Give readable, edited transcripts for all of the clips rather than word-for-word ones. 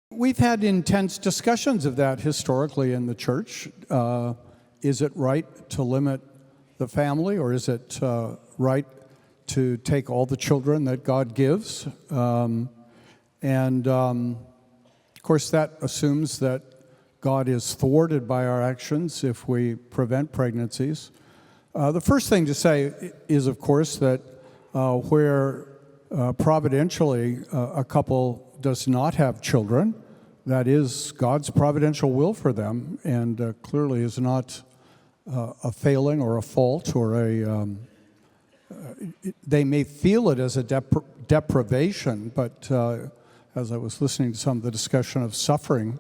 We've had intense discussions of that historically in the church. Is it right to limit the family, or is it right to take all the children that God gives? Of course, that assumes that God is thwarted by our actions if we prevent pregnancies. The first thing to say is, of course, that where providentially a couple does not have children, that is God's providential will for them, and clearly is not a failing or a fault or they may feel it as a deprivation, but as I was listening to some of the discussion of suffering,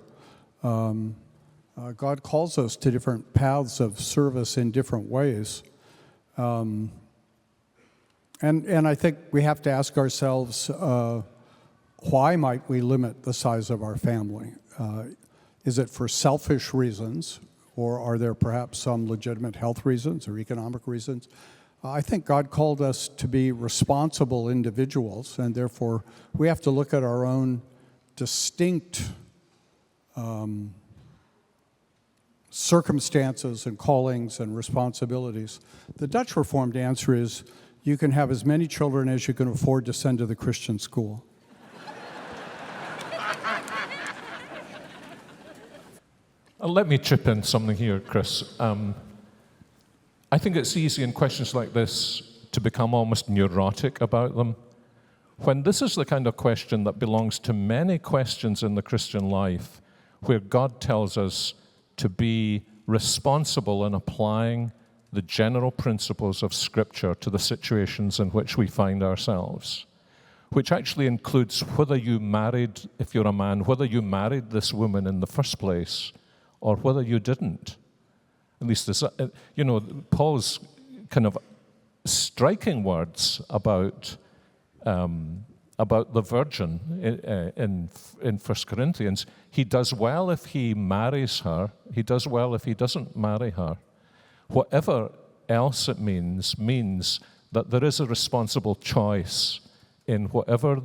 God calls us to different paths of service in different ways. And I think we have to ask ourselves, why might we limit the size of our family? Is it for selfish reasons, or are there perhaps some legitimate health reasons or economic reasons? I think God called us to be responsible individuals, and therefore we have to look at our own distinct circumstances and callings and responsibilities. The Dutch Reformed answer is, you can have as many children as you can afford to send to the Christian school. Let me chip in something here, Chris. I think it's easy in questions like this to become almost neurotic about them, when this is the kind of question that belongs to many questions in the Christian life, where God tells us to be responsible in applying the general principles of Scripture to the situations in which we find ourselves, which actually includes whether you married, if you're a man, whether you married this woman in the first place or whether you didn't. At least, Paul's kind of striking words about the virgin in 1 Corinthians. He does well if he marries her. He does well if he doesn't marry her. Whatever else it means that there is a responsible choice in whatever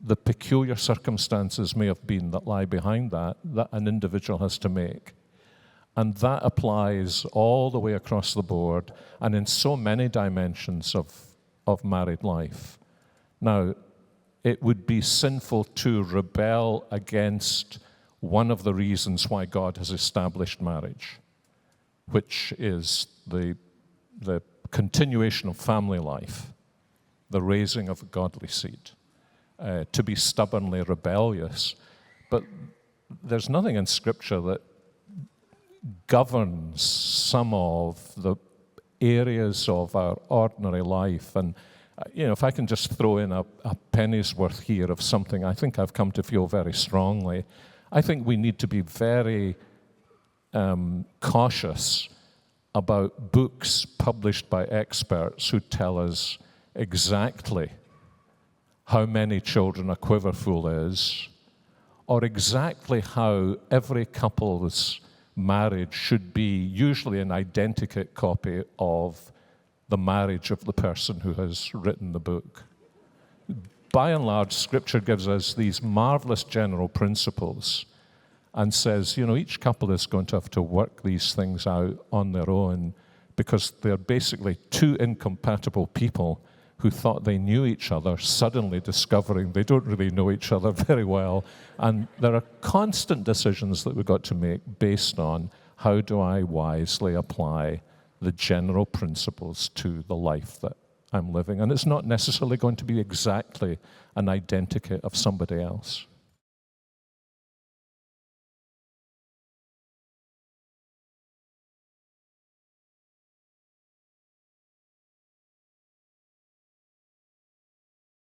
the peculiar circumstances may have been that lie behind that an individual has to make. And that applies all the way across the board and in so many dimensions of married life. Now, it would be sinful to rebel against one of the reasons why God has established marriage, which is the continuation of family life, the raising of a godly seed, to be stubbornly rebellious. But there's nothing in Scripture that governs some of the areas of our ordinary life. And if I can just throw in a penny's worth here of something I think I've come to feel very strongly, I think we need to be very cautious about books published by experts who tell us exactly how many children a quiverful is, or exactly how every couple's marriage should be usually an identikit copy of the marriage of the person who has written the book. By and large, Scripture gives us these marvelous general principles and says, each couple is going to have to work these things out on their own, because they're basically two incompatible people who thought they knew each other, suddenly discovering they don't really know each other very well. And there are constant decisions that we've got to make based on, how do I wisely apply the general principles to the life that I'm living? And it's not necessarily going to be exactly an identikit of somebody else.